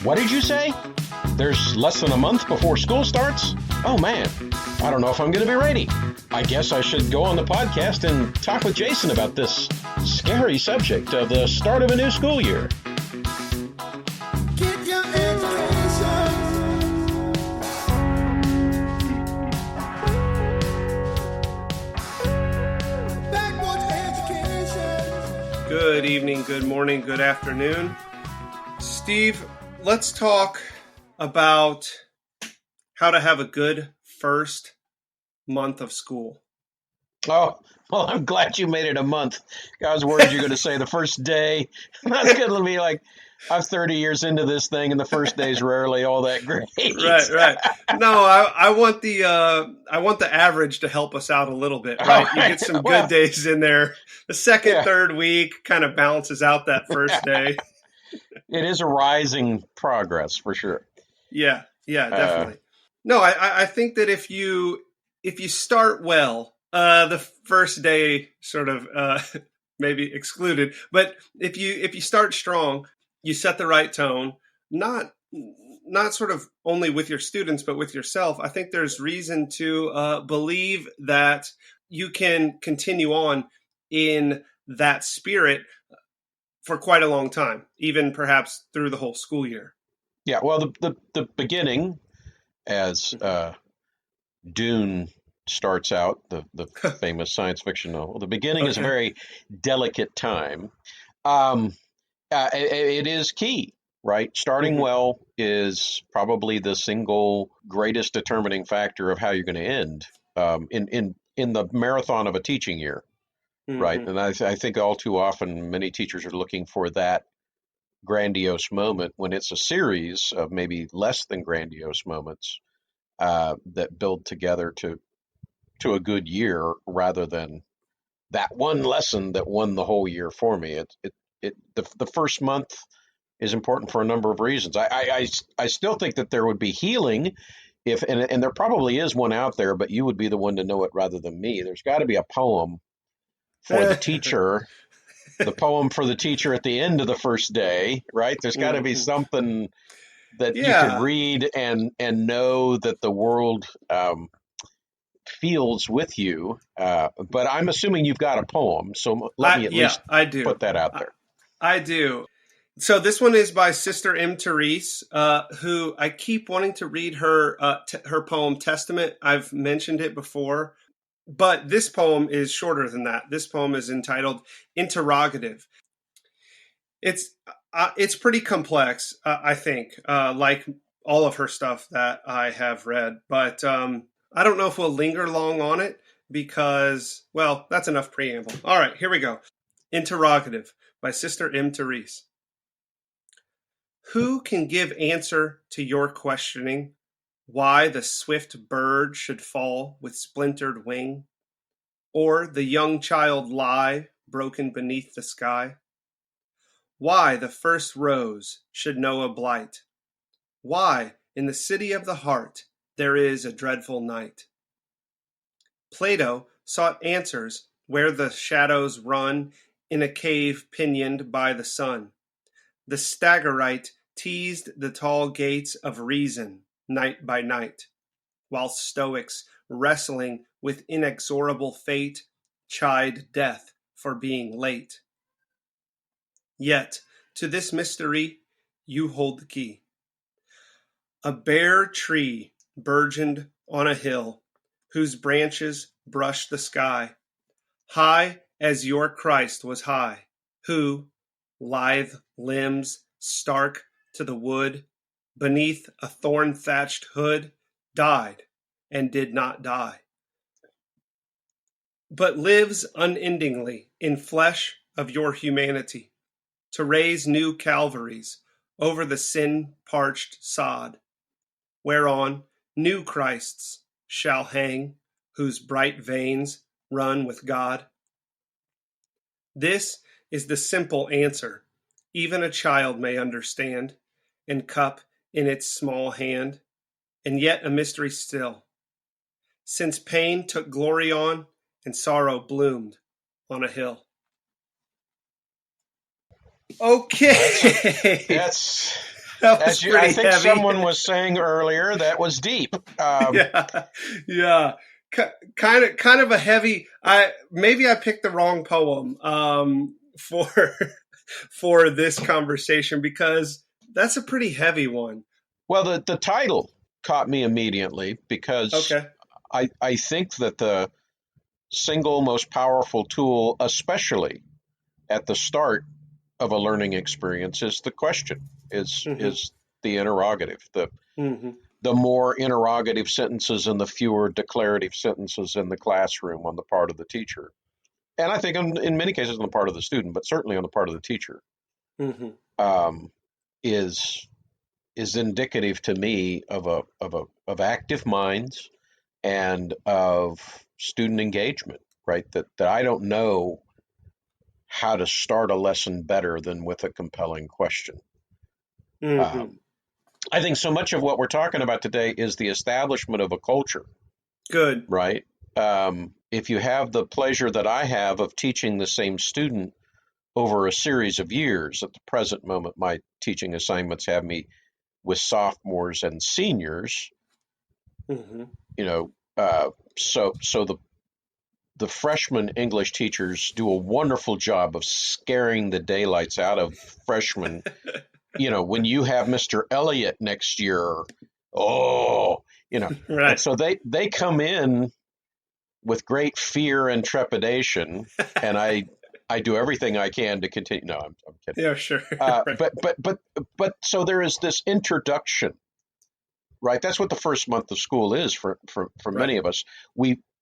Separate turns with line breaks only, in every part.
What did you say? There's less than a month before school starts? Oh man, I don't know if I'm going to be ready. I guess I should go on the podcast and talk with Jason about this scary subject of the start of a new school year.
Get your education. Backporch Education.
Good evening, good morning, good afternoon. Steve, let's talk about how to have a good first month of school.
Oh, well, I'm glad you made it a month. I was worried you're going to say the first day. That's going to be like, I'm 30 years into this thing, and the first day's rarely all that great.
Right. No, I want the average to help us out a little bit, right? You get some good days in there. The second, third week kind of balances out that first day.
It is a rising progress for sure.
Yeah, definitely. No, I think that if you start well, the first day sort of maybe excluded, but if you start strong, you set the right tone, not sort of only with your students, but with yourself. I think there's reason to believe that you can continue on in that spirit for quite a long time, even perhaps through the whole school year.
Yeah, well, the beginning, as Dune starts out, the famous science fiction novel, the beginning is a very delicate time. It is key, right? Starting well is probably the single greatest determining factor of how you're going to end in the marathon of a teaching year, right? And I think all too often many teachers are looking for that grandiose moment when it's a series of maybe less than grandiose moments that build together to a good year rather than that one lesson that won the whole year for me. The first month is important for a number of reasons. I still think that there would be healing if and there probably is one out there, but you would be the one to know it rather than me. There's got to be a poem for the teacher. The poem for the teacher at the end of the first day, right? There's got to be something that you could read and know that the world feels with you. But I'm assuming you've got a poem, so let me at least put that out there.
I do. So this one is by Sister M. Therese, who I keep wanting to read her her poem Testament. I've mentioned it before. But this poem is shorter than that. This poem is entitled Interrogative. It's pretty complex, I think, like all of her stuff that I have read. But I don't know if we'll linger long on it because, well, that's enough preamble. All right, here we go. Interrogative by Sister M. Therese. Who can give answer to your questioning? Why the swift bird should fall with splintered wing, or the young child lie broken beneath the sky? Why the first rose should know a blight? Why in the city of the heart there is a dreadful night? Plato sought answers where the shadows run in a cave pinioned by the sun. The Stagirite teased the tall gates of reason night by night, while Stoics, wrestling with inexorable fate, chide death for being late. Yet, to this mystery, you hold the key. A bare tree burgeoned on a hill, whose branches brushed the sky, high as your Christ was high, who, lithe limbs stark to the wood, beneath a thorn-thatched hood, died and did not die, but lives unendingly in flesh of your humanity, to raise new Calvaries over the sin-parched sod, whereon new Christs shall hang, whose bright veins run with God. This is the simple answer even a child may understand, and cup in its small hand, and yet a mystery still, since pain took glory on and sorrow bloomed on a hill. Okay.
That's
That was
I
pretty
think
heavy.
someone was saying earlier, that was deep.
Yeah. Yeah. Kind of a heavy. I picked the wrong poem for for this conversation because that's a pretty heavy one.
Well, the title caught me immediately because
Okay.
I think that the single most powerful tool, especially at the start of a learning experience, is the question,
Mhm.
is the interrogative.
Mhm.
The more interrogative sentences and the fewer declarative sentences in the classroom on the part of the teacher. And I think in many cases on the part of the student, but certainly on the part of the teacher,
Mhm.
um, is is indicative to me of active minds and of student engagement, right? That I don't know how to start a lesson better than with a compelling question.
Mhm.
Um, I think so much of what we're talking about today is the establishment of a culture,
Good.
right? If you have the pleasure that I have of teaching the same student over a series of years, at the present moment, my teaching assignments have me with sophomores and seniors,
Mhm.
you know, so the freshman English teachers do a wonderful job of scaring the daylights out of freshmen. When you have Mr. Elliott next year, oh, and
Right.
so they come in with great fear and trepidation, and I do everything I can to continue. No, I'm kidding.
Yeah, sure. Right.
But so there is this introduction, right? That's what the first month of school is for
Right.
many of us.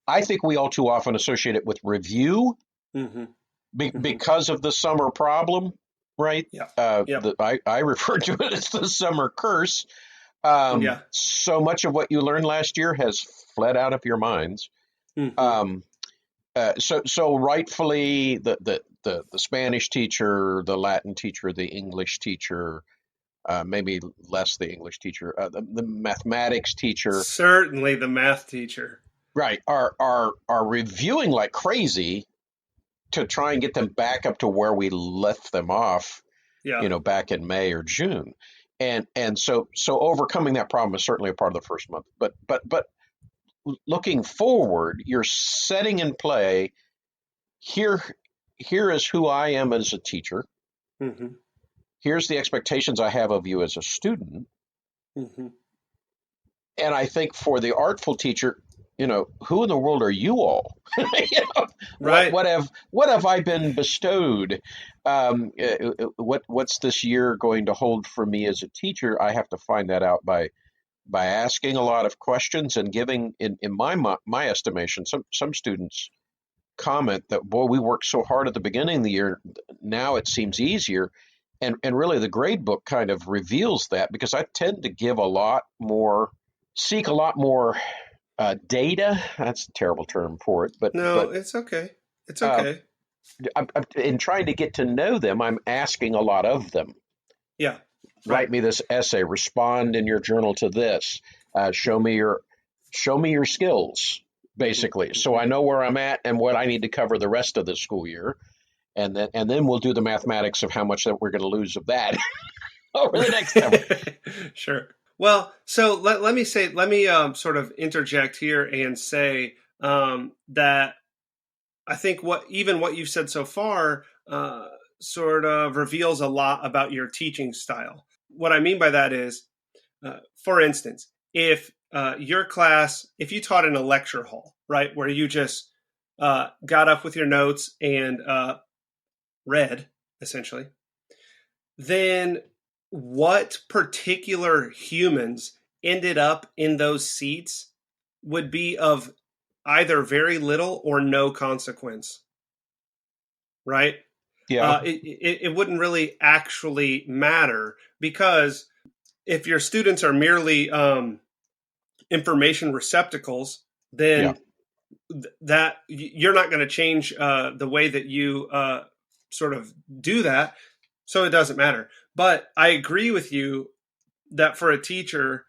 I think we all too often associate it with review
Mhm. Mhm.
because of the summer problem, right?
Yeah. Yep.
I refer to it as the summer curse.
Yeah.
So much of what you learned last year has fled out of your minds.
Mhm.
Um, so rightfully, the Spanish teacher, the Latin teacher, the English teacher, maybe less the English teacher, the mathematics teacher,
Certainly the math teacher.
right, are reviewing like crazy to try and get them back up to where we left them off,
Yeah.
back in May or June. And so overcoming that problem is certainly a part of the first month. But looking forward, you're setting in play here. Here is who I am as a teacher.
Mhm.
Here's the expectations I have of you as a student.
Mhm.
And I think for the artful teacher, who in the world are you all? you know, what
Right.
what have what have I been bestowed? What's this year going to hold for me as a teacher? I have to find that out by asking a lot of questions and giving, in my estimation, some students comment that, boy, we worked so hard at the beginning of the year, now it seems easier. And really the grade book kind of reveals that, because I tend to give a lot more, seek a lot more data. That's a terrible term for it, but
No, it's okay. It's
uh,
okay.
in trying to get to know them, I'm asking a lot of them.
Yeah. Right.
Write me this essay, respond in your journal to this, show me your skills,
Mhm.
basically, so
Mhm.
I know where I'm at and what I need to cover the rest of the school year. And then we'll do the mathematics of how much that we're going to lose of that over the next several.
Sure. Well, so let me sort of interject here and say that I think what you've said so far sort of reveals a lot about your teaching style. What I mean by that is, for instance, if your class, if you taught in a lecture hall, right, where you just got up with your notes and read, essentially, then what particular humans ended up in those seats would be of either very little or no consequence, right?
Yeah,
It wouldn't really actually matter because if your students are merely information receptacles,
yeah,
then that you're not going to change the way that you sort of do that, so it doesn't matter. But I agree with you that for a teacher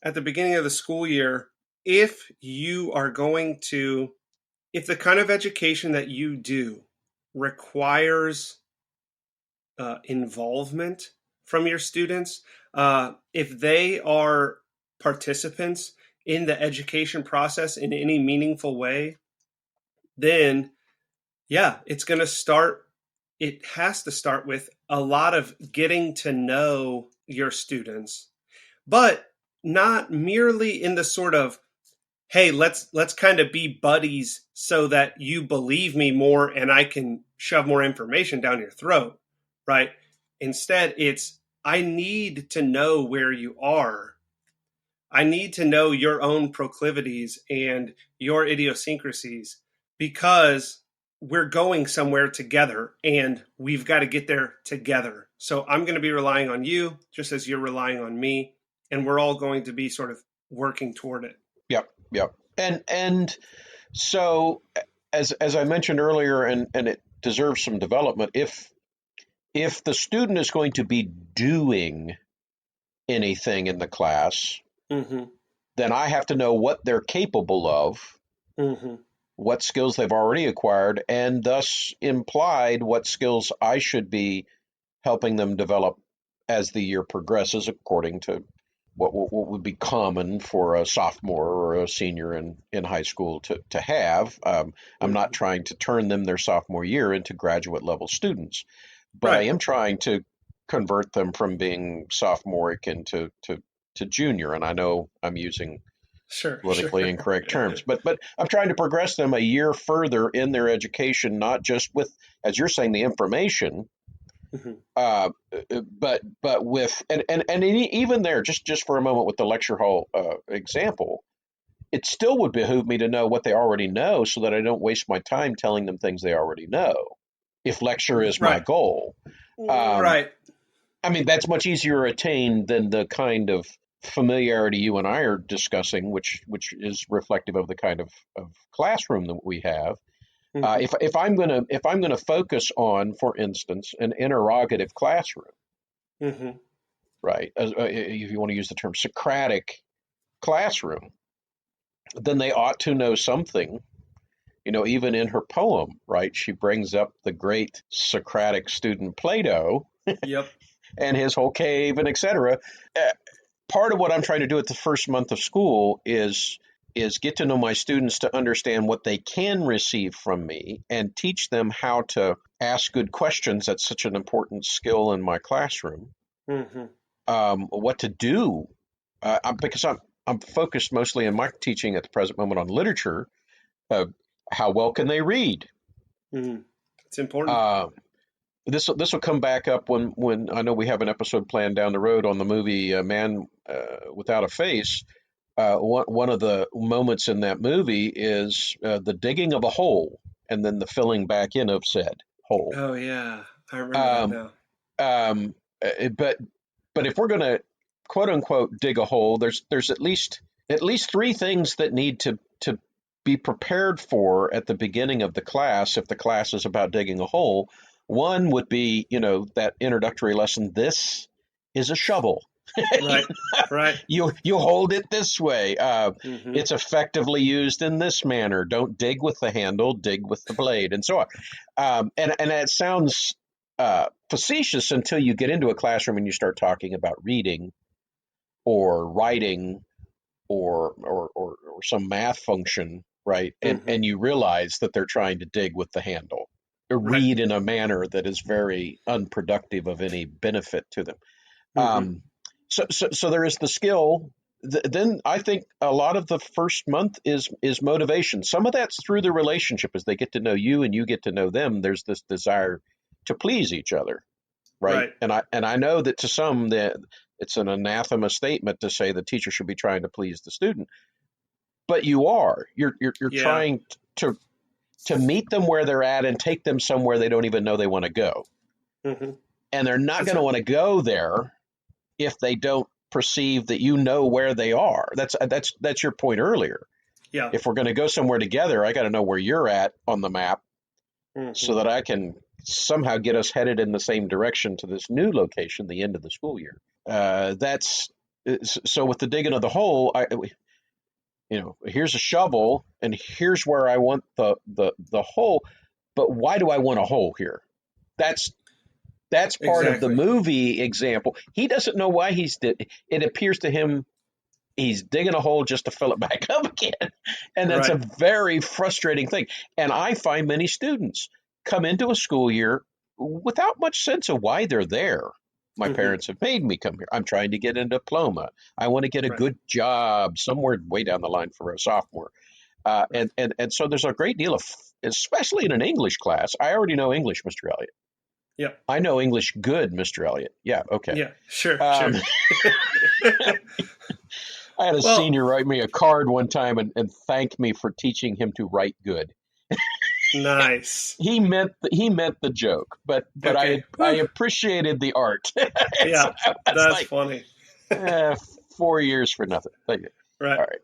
at the beginning of the school year, if you are going to, if the kind of education that you do requires involvement from your students. If they are participants in the education process in any meaningful way, then yeah, it's going to start. It has to start with a lot of getting to know your students, but not merely in the sort of, hey, let's kind of be buddies so that you believe me more and I can shove more information down your throat, right? Instead, it's, I need to know where you are. I need to know your own proclivities and your idiosyncrasies, because we're going somewhere together and we've got to get there together. So I'm going to be relying on you just as you're relying on me, and we're all going to be sort of working toward it.
Yep, yep. And so as I mentioned earlier, and it deserves some development, if the student is going to be doing anything in the class,
Mm-hmm.
then I have to know what they're capable of,
Mm-hmm.
what skills they've already acquired, and thus implied what skills I should be helping them develop as the year progresses, according to what would be common for a sophomore or a senior in high school to have. I'm not
Mm-hmm.
trying to turn them their sophomore year into graduate level students, but I
Right.
am trying to convert them from being sophomoric into to junior. And I know I'm using
Sure. Sure.
politically incorrect terms, but I'm trying to progress them a year further in their education, not just with, as you're saying, the information,
Mm-hmm.
uh, but with and even there, just for a moment with the lecture hall example, it still would behoove me to know what they already know, so that I don't waste my time telling them things they already know. If lecture is my
Right.
goal, um,
Right.
I mean that's much easier to attain than the kind of familiarity you and I are discussing, which is reflective of the kind of classroom that we have.
Mm-hmm.
If I'm gonna focus on, for instance, an interrogative classroom,
Mm-hmm.
right? If you want to use the term Socratic classroom, then they ought to know something. Even in her poem, right? She brings up the great Socratic student Plato
Yep.
and his whole cave and etc. Uh, Part of what I'm trying to do at the first month of school is get to know my students, to understand what they can receive from me and teach them how to ask good questions. That's such an important skill in my classroom.
Mm-hmm.
What to do, because I'm focused mostly in my teaching at the present moment on literature. Uh, how well can they read?
Mm-hmm. It's important.
Uh, this will come back up when I know we have an episode planned down the road on the movie Man Without a Face. One of the moments in that movie is the digging of a hole and then the filling back in of said hole.
Oh yeah, I remember that
Um,
now.
um, but if we're going to quote unquote dig a hole, there's at least three things that need to be prepared for at the beginning of the class if the class is about digging a hole. One would be, that introductory lesson. This is a shovel.
Right. Right.
You hold it this way.
Mm-hmm.
It's effectively used in this manner. Don't dig with the handle, dig with the blade, and so on. And it sounds facetious until you get into a classroom and you start talking about reading or writing or some math function, right? And
Mm-hmm.
and you realize that they're trying to dig with the handle, or
Right.
read in a manner that is very unproductive of any benefit to them.
Mm-hmm.
Um, so there is the skill. Then I think a lot of the first month is motivation. Some of that's through the relationship as they get to know you and you get to know them. There's this desire to please each other, right?
Right.
And I know that to some that it's an anathema statement to say the teacher should be trying to please the student, but you're
Yeah.
trying to meet them where they're at and take them somewhere they don't even know they want to go,
Mm-hmm.
and they're not
That's
going to
right.
want to go there if they don't perceive that you know where they are. That's your point earlier.
Yeah.
If we're going to go somewhere together, I got to know where you're at on the map
Mm-hmm.
so that I can somehow get us headed in the same direction to this new location, the end of the school year. That's so with the digging of the hole. Here's a shovel, and here's where I want the hole. But why do I want a hole here? That's That's part of the
Exactly.
movie example. He doesn't know why it appears to him he's digging a hole just to fill it back up again. And that's a
Right.
very frustrating thing. And I find many students come into a school year without much sense of why they're there. My
Hmm.
parents have made me come here. I'm trying to get a diploma. I want to get a
Right.
good job somewhere way down the line for a sophomore. Uh,
Right.
and, and, and so there's a great deal of, especially in an English class. I already know English, Mr. Elliott.
Yeah.
I know English good, Mr. Elliott. Yeah, okay.
Yeah. Sure.
Um,
Sure.
I had a
Well,
senior write me a card one time and thank me for teaching him to write good.
nice.
He meant the joke, but I
Okay.
I
Whew.
appreciated the art. And so
Yeah.
I was
That's
like,
funny.
eh, 4 years for nothing. Thank you.
Right.
All right.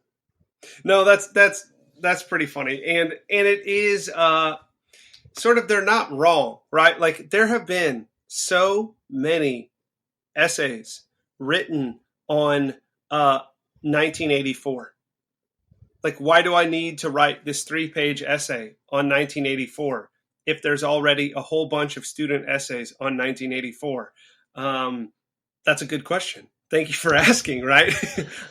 No, that's pretty funny. And it is sort of, they're not wrong, right? Like there have been so many essays written on 1984. Like, why do I need to write this 3-page essay on 1984 if there's already a whole bunch of student essays on 1984? That's a good question. Thank you for asking, right?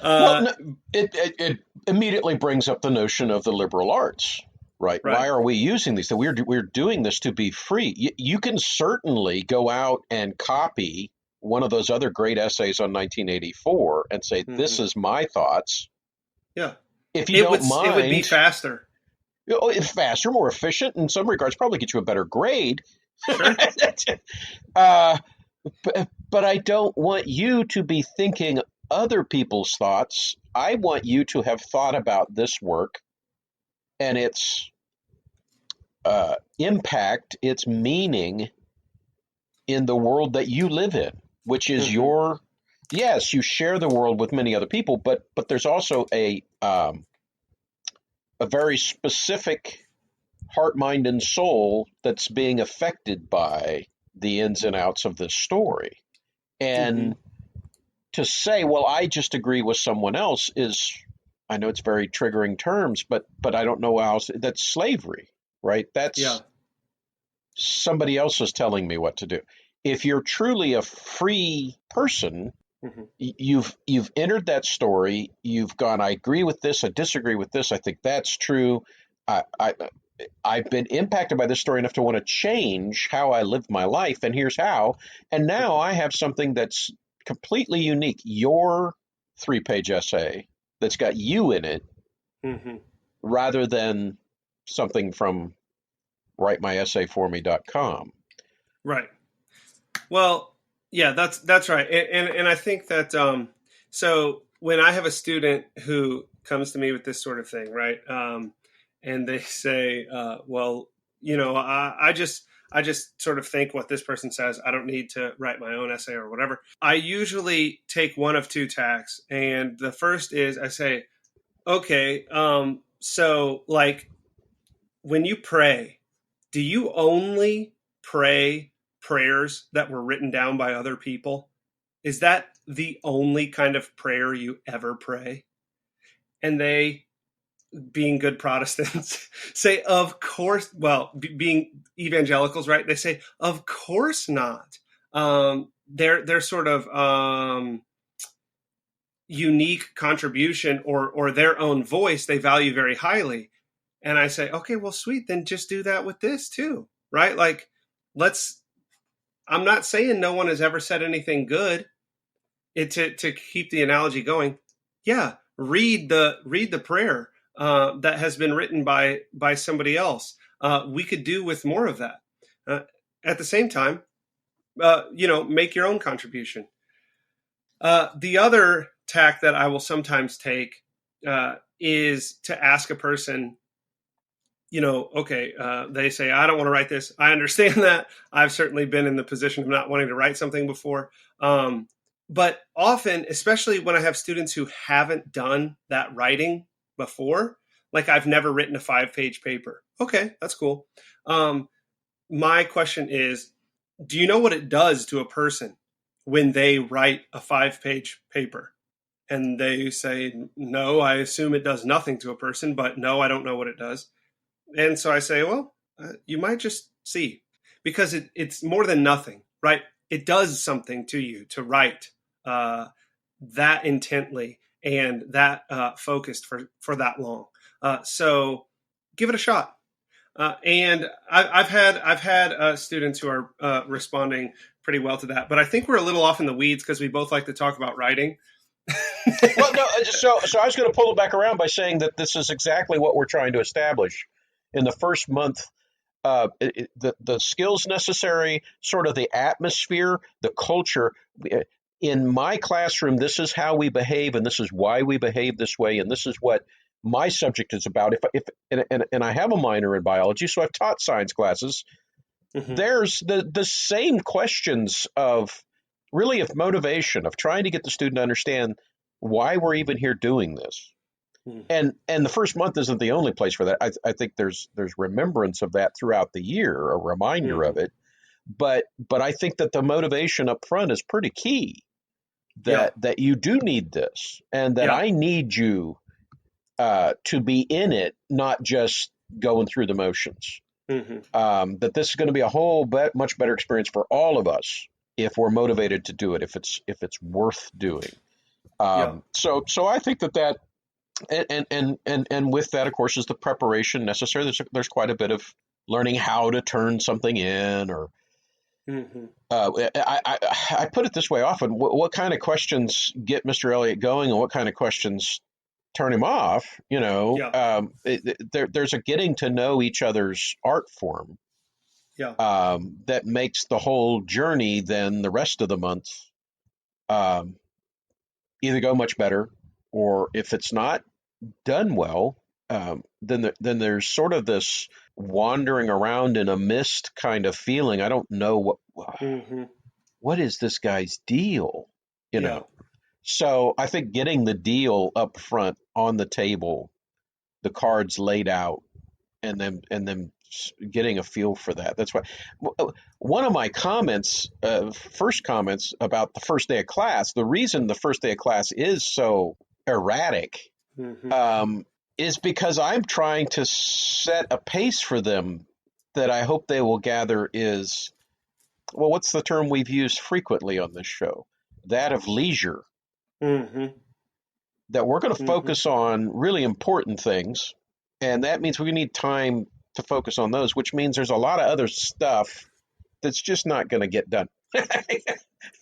Well,
uh,
no, it immediately brings up the notion of the liberal arts, right?
right.
Why are we using these? We're doing this to be free. You can certainly go out and copy one of those other great essays on 1984 and say,
Hmm.
"This is my thoughts."
Yeah.
If you don't
It would be
mind,
faster.
it's faster, more efficient, in some regards, probably get you a better grade.
Sure.
uh, but I don't want you to be thinking other people's thoughts. I want you to have thought about this work and its impact, its meaning in the world that you live in, which is
Hmm.
your. Yes, you share the world with many other people, but there's also a very specific heart, mind, and soul that's being affected by the ins and outs of this story.
Hmm.
And to say, well, I just agree with someone else is, I know it's very triggering terms, but I don't know how else. That's slavery, right?
Yeah.
That's somebody else is telling me what to do. If you're truly a free person,
Hmm.
you've entered that story. You've gone, I agree with this. I disagree with this. I think that's true. I, I I've been impacted by this story enough to want to change how I live my life, and here's how. And now I have something that's completely unique. Your 3-page essay that's got you in it,
Hmm.
rather than something from writemyessayforme.com.
Right. Well, yeah, that's right. And I think that so when I have a student who comes to me with this sort of thing, right? And they say, well, I just sort of think what this person says. I don't need to write my own essay or whatever. I usually take one of two tacks. And the first is I say, okay, so like when you pray, do you only pray prayers that were written down by other people? Is that the only kind of prayer you ever pray? And they, being good Protestants, say, of course, well, being evangelicals, right? They say, of course not. Their sort of unique contribution or their own voice they value very highly. And I say, okay, well, sweet, then just do that with this too, right? Like, let's. I'm not saying no one has ever said anything good. To keep the analogy going, yeah, read the prayer that has been written by somebody else. We could do with more of that. Uh, at the same time, make your own contribution. The other tack that I will sometimes take is to ask a person, okay, they say, I don't want to write this. I understand that. I've certainly been in the position of not wanting to write something before. But often, especially when I have students who haven't done that writing before, like I've never written a 5-page paper. Okay, that's cool. My question is, do you know what it does to a person when they write a 5-page paper? And they say, no, I assume it does nothing to a person, but no, I don't know what it does. And so I say, well, you might just see, because it's more than nothing, right? it does something to you to write that intently and that focused for that long. So give it a shot. And I've had students who are responding pretty well to that, but I think we're a little off in the weeds because we both like to talk about writing.
Well, no, so I was going to pull it back around by saying that this is exactly what we're trying to establish in the first month. The skills necessary, sort of the atmosphere, the culture. In my classroom, this is how we behave, and this is why we behave this way, and this is what my subject is about. If and I have a minor in biology, so I've taught science classes.
Mm-hmm.
There's the same questions of really of motivation, of trying to get the student to understand why we're even here doing this. And the first month isn't the only place for that. I think there's remembrance of that throughout the year, a reminder
Mm-hmm.
of it. But I think that the motivation up front is pretty key.
Yeah.
That you do need this, and that
Yeah.
I need you to be in it, not just going through the motions.
Mm-hmm.
That this is going to be a much better experience for all of us if we're motivated to do it, if it's worth doing.
Yeah.
So I think that and with that, of course, is the preparation necessary. There's quite a bit of learning how to turn something in, or
Mm-hmm.
I put it this way often: what kind of questions get Mr. Elliott going, and what kind of questions turn him off?
Yeah.
There's a getting to know each other's art form
Yeah.
that makes the whole journey then the rest of the month um, either go much better, or if it's not done well, then there's sort of this wandering around in a mist kind of feeling. I don't know
Mm-hmm.
what is this guy's deal, you
Yeah.
know. So I think getting the deal up front on the table, the cards laid out, and then getting a feel for that. That's why one of my comments, first comments about the first day of class, the reason the first day of class is so erratic,
Mm-hmm.
is because I'm trying to set a pace for them that I hope they will gather is, well, what's the term we've used frequently on this show? That of leisure.
Mm-hmm.
That we're going to
Mm-hmm.
focus on really important things, and that means we need time to focus on those, which means there's a lot of other stuff that's just not going to get done.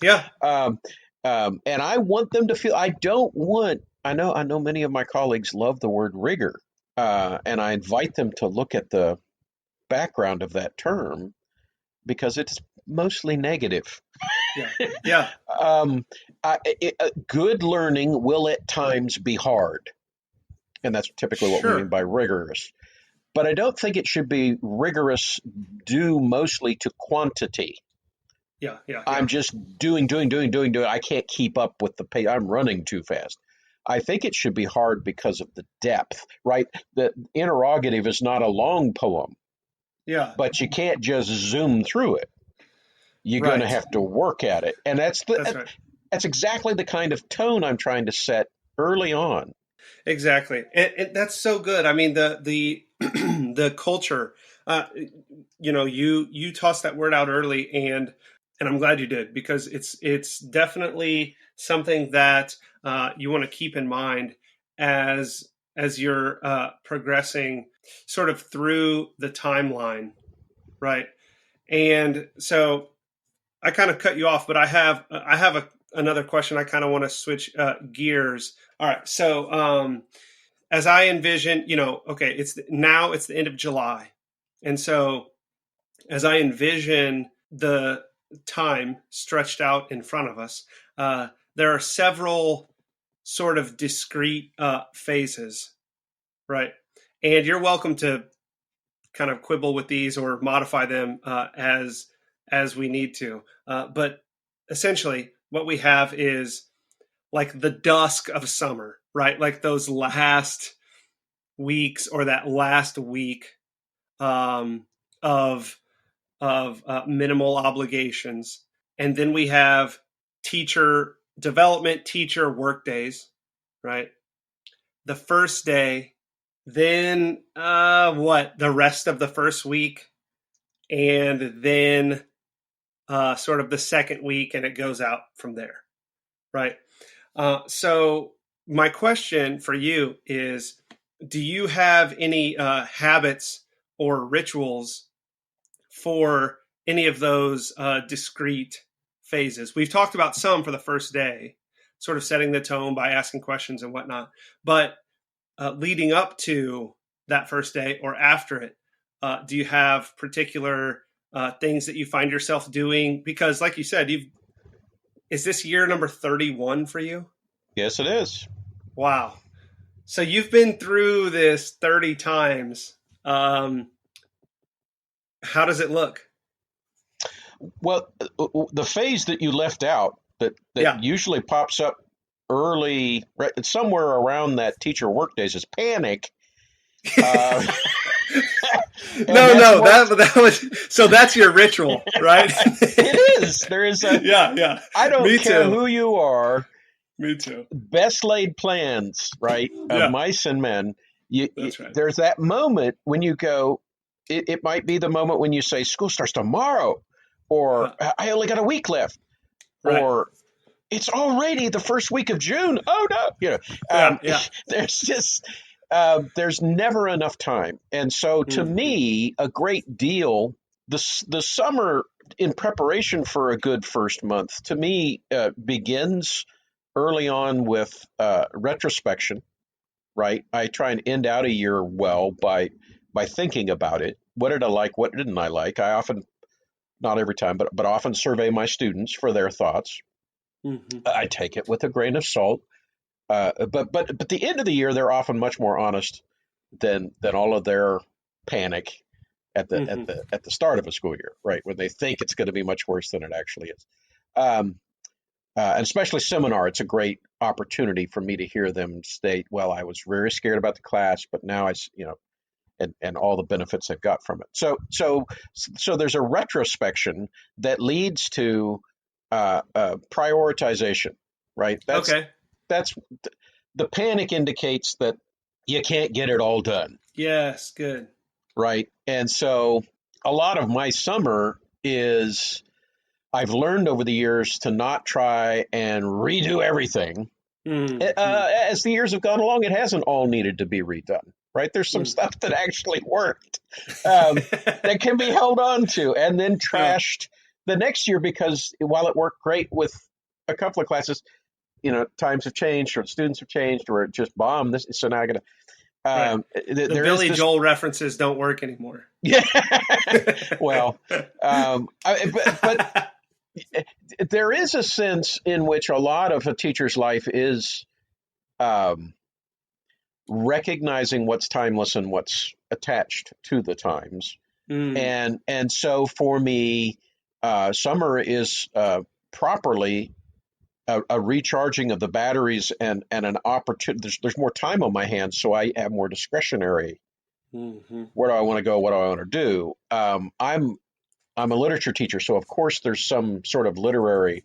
Yeah.
And I want them to feel. I don't want. I know. Many of my colleagues love the word rigor, and I invite them to look at the background of that term because it's mostly negative.
Yeah. Yeah.
Um, Good learning will at times be hard, and that's typically what we mean
Sure.
by rigorous. But I don't think it should be rigorous due mostly to quantity.
Yeah. Yeah.
I'm
Yeah.
just doing. I can't keep up with the pace. I'm running too fast. I think it should be hard because of the depth, right? The interrogative is not a long poem,
Yeah.
but you can't just zoom through it. You're going to
Right.
have to work at it. And
That's right.
that's exactly the kind of tone I'm trying to set early on.
Exactly, and that's so good. I mean, the the culture. Uh, you tossed that word out early, and I'm glad you did because it's definitely something that you want to keep in mind as you're progressing sort of through the timeline, right? And so I kind of cut you off, but I have another question. I kind of want to switch gears. All right, so as I envision, okay, it's the end of July, and so as I envision the time stretched out in front of us, there are several sort of discrete phases, right? And you're welcome to kind of quibble with these or modify them as we need to. But essentially, what we have is like the dusk of summer, right? Like those last weeks or that last week um, of minimal obligations, and then we have teacher development, teacher work days, right? The first day, then what? The rest of the first week, and then sort of the second week, and it goes out from there, right? So my question for you is, do you have any habits or rituals for any of those discrete phases? We've talked about some for the first day, sort of setting the tone by asking questions and whatnot. But leading up to that first day or after it, do you have particular things that you find yourself doing? Because, like you said, is this year number 31 for you?
Yes, it is.
Wow. So you've been through this 30 times. How does it look?
Well, the phase that you left out that
Yeah.
usually pops up early, right, somewhere around that teacher work days is panic.
No,
That's
that was so. That's your ritual, right?
it is. There is a.
Yeah.
I don't
Me
care
too.
who you are.
Me too.
Best laid plans, right, of
Yeah.
mice and men.
That's right.
There's that moment when you go. It might be the moment when you say school starts tomorrow, or I only got a week left,
Right.
or it's already the first week of June. Oh no,
Yeah.
there's just there's never enough time, and so to
Mhm.
me, a great deal. The summer in preparation for a good first month to me begins early on with retrospection. Right, I try and end out a year well by thinking about it. What did I like? What didn't I like? I often, not every time, but often survey my students for their thoughts.
Mhm.
I take it with a grain of salt. But the end of the year, they're often much more honest than all of their panic at the at
Mhm.
the at the start of a school year, right? When they think it's going to be much worse than it actually is. Um, and especially seminar, it's a great opportunity for me to hear them state, "Well, I was very scared about the class, but now and all the benefits they've got from it." So there's a retrospection that leads to prioritization, right?
Okay.
That's the panic indicates that you can't get it all done,
Yes. Good.
right? And so a lot of my summer is I've learned over the years to not try and redo everything.
Mhm.
As the years have gone along, it hasn't all needed to be redone, right? There's some
Mhm.
stuff that actually worked that can be held on to and then
Yeah.
trashed the next year because while it worked great with a couple of classes, times have changed or students have changed or it just bombed. So now I got to.
Right. The
There is
Billy
this.
Joel references don't work anymore.
Yeah. Well, but there is a sense in which a lot of a teacher's life is um, recognizing what's timeless and what's attached to the times.
Mm.
And so for me, summer is properly a recharging of the batteries and an opportunity. There's more time on my hands, so I have more discretionary.
Mhm.
Where do I want to go? What do I want to do? I'm a literature teacher, so of course there's some sort of literary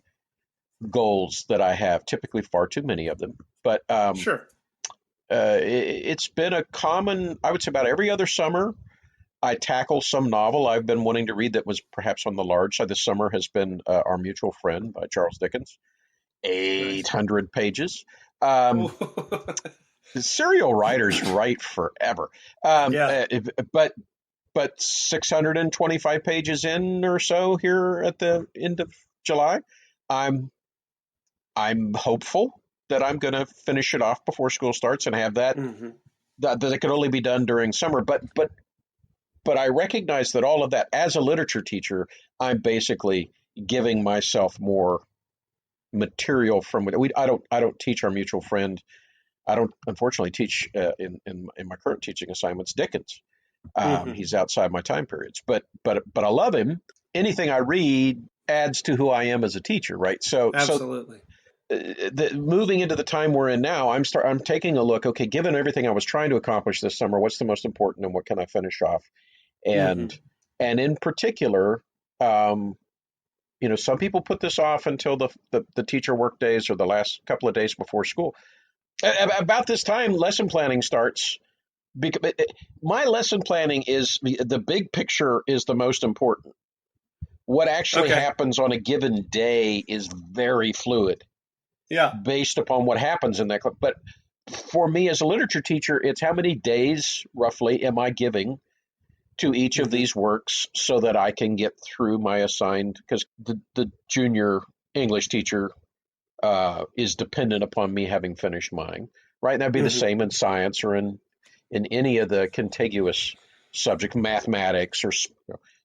goals that I have. Typically, far too many of them, but
Sure.
it's been a common. I would say about every other summer, I tackle some novel I've been wanting to read that was perhaps on the large side. This summer has been Our Mutual Friend by Charles Dickens,
Nice.
800 pages. Um,
Ooh.
Serial writers write forever,
Yeah.
but 625 pages in or so here at the end of July, I'm I'm hopeful that I'm going to finish it off before school starts and have
Mhm.
that it could only be done during summer. But I recognize that all of that as a literature teacher, I'm basically giving myself more material from it. I don't teach Our Mutual Friend. I don't unfortunately teach in my current teaching assignments Dickens.
Mhm.
He's outside my time periods, but I love him. Anything I read adds to who I am as a teacher, right? So
Absolutely.
moving into the time we're in now, I'm taking a look. Okay, given everything I was trying to accomplish this summer, what's the most important, and what can I finish off?
Mhm.
And in particular, um, some people put this off until the teacher work days or the last couple of days before school. About this time, lesson planning starts. My lesson planning is the big picture is the most important. What actually
Okay.
happens on a given day is very fluid
Yeah.
based upon what happens in that class. But for me as a literature teacher, it's how many days roughly am I giving to each of
Hmm.
these works so that I can get through my assigned, because the junior English teacher is dependent upon me having finished mine, right? And that'd be the
Hmm.
same in science or in any of the contiguous subjects, mathematics, or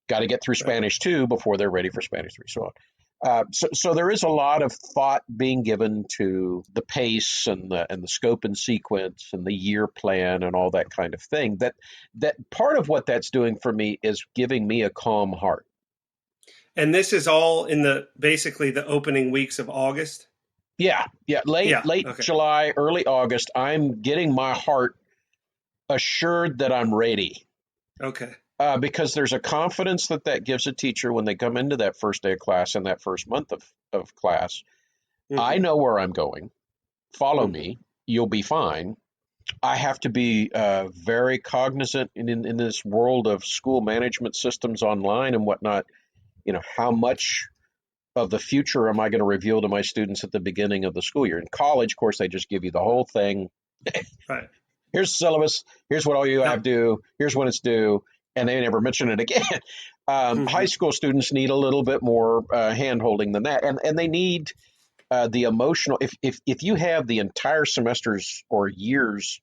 got to get through
Right.
Spanish 2 before they're ready for Spanish 3, so on. So there is a lot of thought being given to the pace and the scope and sequence and the year plan and all that kind of thing. That part of what that's doing for me is giving me a calm heart.
And this is all in the basically the opening weeks of August.
Yeah,
Yeah.
late
Okay.
July, early August. I'm getting my heart assured that I'm ready.
Okay.
Because there's a confidence that gives a teacher when they come into that first day of class and that first month of class. I
Hmm.
know where I'm going. Follow
Hmm.
me. You'll be fine. I have to be very cognizant in this world of school management systems online and whatnot. How much of the future am I going to reveal to my students at the beginning of the school year? In college, of course, they just give you the whole thing.
Right.
Here's the syllabus. Here's what all you have
Yep.
to do. Here's when it's due, and they never mention it again. High
Hmm.
school students need a little bit more hand holding than that, and they need the emotional. If you have the entire semesters or years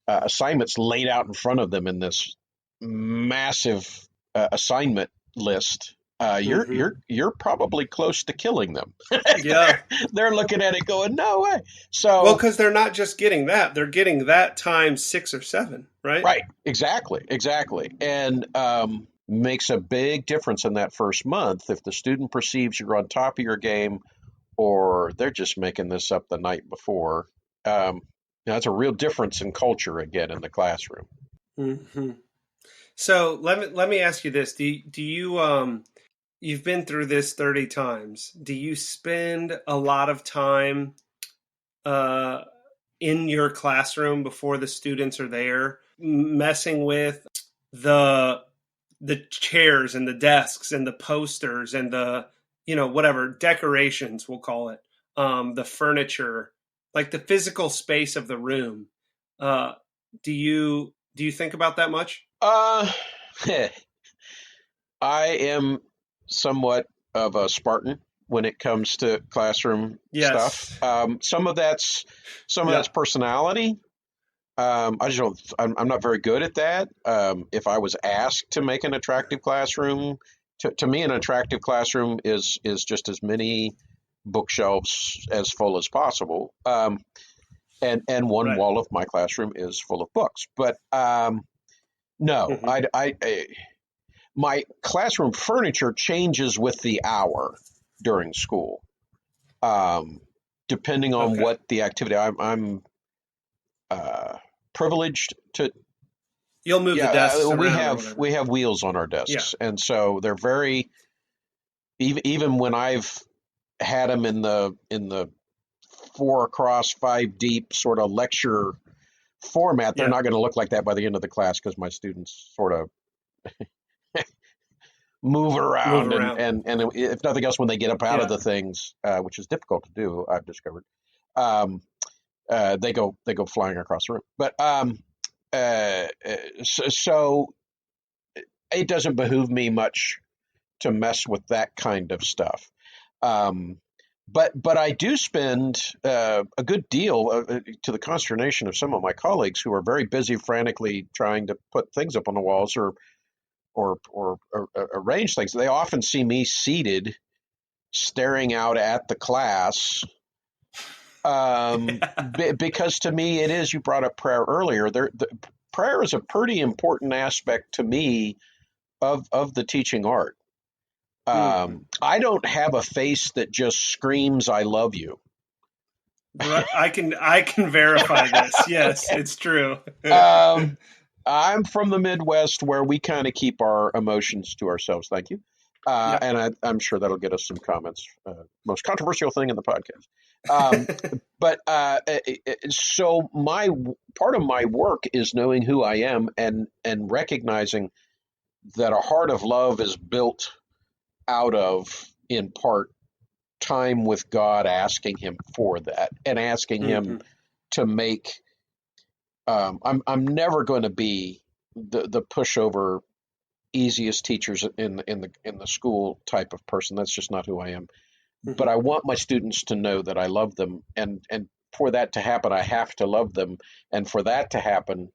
assignments laid out in front of them in this massive assignment list,
Hmm.
you're probably close to killing them.
Yeah.
They're looking at it going, no way.
Well,
So
because they're not just getting that; they're getting that times 6 or 7, right?
right, exactly, and makes a big difference in that first month if the student perceives you're on top of your game or they're just making this up the night before. That's a real difference in culture again in the classroom.
Hmm. So let me ask you this: do you you've been through this 30 times? Do you spend a lot of time uh, in your classroom before the students are there, messing with the the chairs and the desks and the posters and the whatever decorations we'll call it, the furniture, like the physical space of the room? uh, do you think about that much?
Uh, I am somewhat of a Spartan when it comes to classroom stuff.
Yes.
Some of that's
Yeah.
personality. I just don't. I'm not very good at that. If I was asked to make an attractive classroom, to me, an attractive classroom is just as many bookshelves as full as possible. And one
Right.
wall of my classroom is full of books. But no,
Hmm.
my classroom furniture changes with the hour during school, um, depending on
Okay.
what the activity. I'm privileged to.
You'll move the
Yeah,
desks
we
around or
have
whatever.
we have wheels on our
Yeah.
desks, and so they're very even when I've had them in the 4 across 5 deep sort of lecture format, they're
Yeah.
not going to look like that by the end of the class because my students sort of move
Move
around and,
around.
and and if nothing else, when they get up out of
Yeah.
the things, which is difficult to do, I've discovered, um, they go flying across the room. But so it doesn't behoove me much to mess with that kind of stuff. Um, but I do spend a good deal, to the consternation of some of my colleagues who are very busy frantically trying to put things up on the walls or arrange things. They often see me seated staring out at the class, because to me it is. You brought up prayer earlier. Prayer is a pretty important aspect to me of the teaching art.
Hmm.
I don't have a face that just screams "I love you."
Right. I can verify this. Yes, it's true.
Um, I'm from the Midwest where we kind of keep our emotions to ourselves. Thank you.
Yep.
And I'm sure that'll get us some comments. Most controversial thing in the podcast. Um, but my part of my work is knowing who I am and recognizing that a heart of love is built out of, in part, time with God, asking Him for that and asking Him to make. I'm never going to be the pushover, easiest teachers in the school type of person. That's just not who I am. But I want my students to know that I love them, and for that to happen, I have to love them, and for that to happen,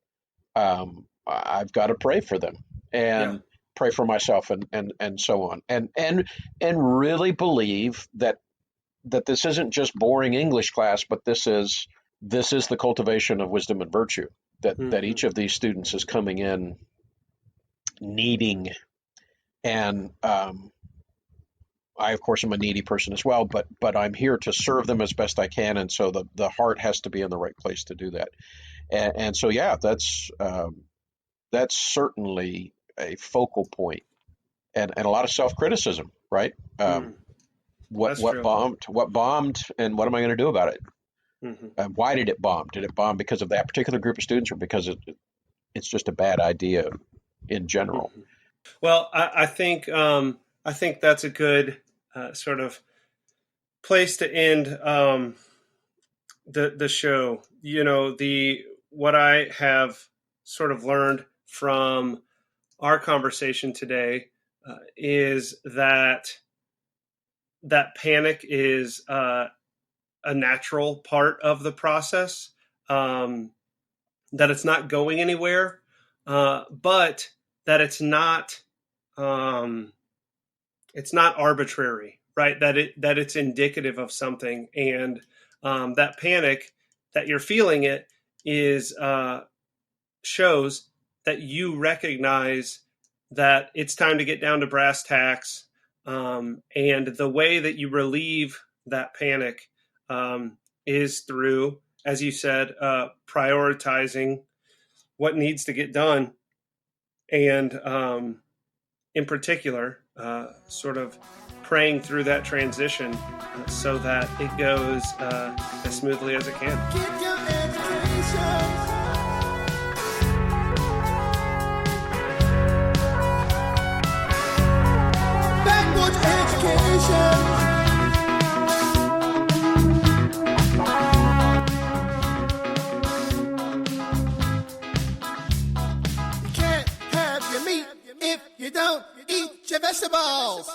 I've got to pray for them
Yeah.
and pray for myself, and so on, and really believe that this isn't just boring English class, but this is the cultivation of wisdom and virtue that each of these students is coming in needing. And I, of course, am a needy person as well, but I'm here to serve them as best I can, and so the heart has to be in the right place to do that. And so, yeah, that's certainly a focal point, and a lot of self criticism, right?
That's
What
true.
bombed, and what am I going to do about it?
Mm-hmm.
Why did it bomb? Did it bomb because of that particular group of students, or because it's just a bad idea in general?
Well, I think that's a good sort of place to end the show. You know, the what I have sort of learned from our conversation today is that panic is a natural part of the process. That it's not going anywhere, but that it's not arbitrary, right? That it's indicative of something, and that panic that you're feeling it is shows that you recognize that it's time to get down to brass tacks, and the way that you relieve that panic is through, as you said, prioritizing what needs to get done, and in particular, sort of praying through that transition so that it goes as smoothly as it can.
Get your education. Backporch Education. You can't have your meat if you don't eat your vegetables.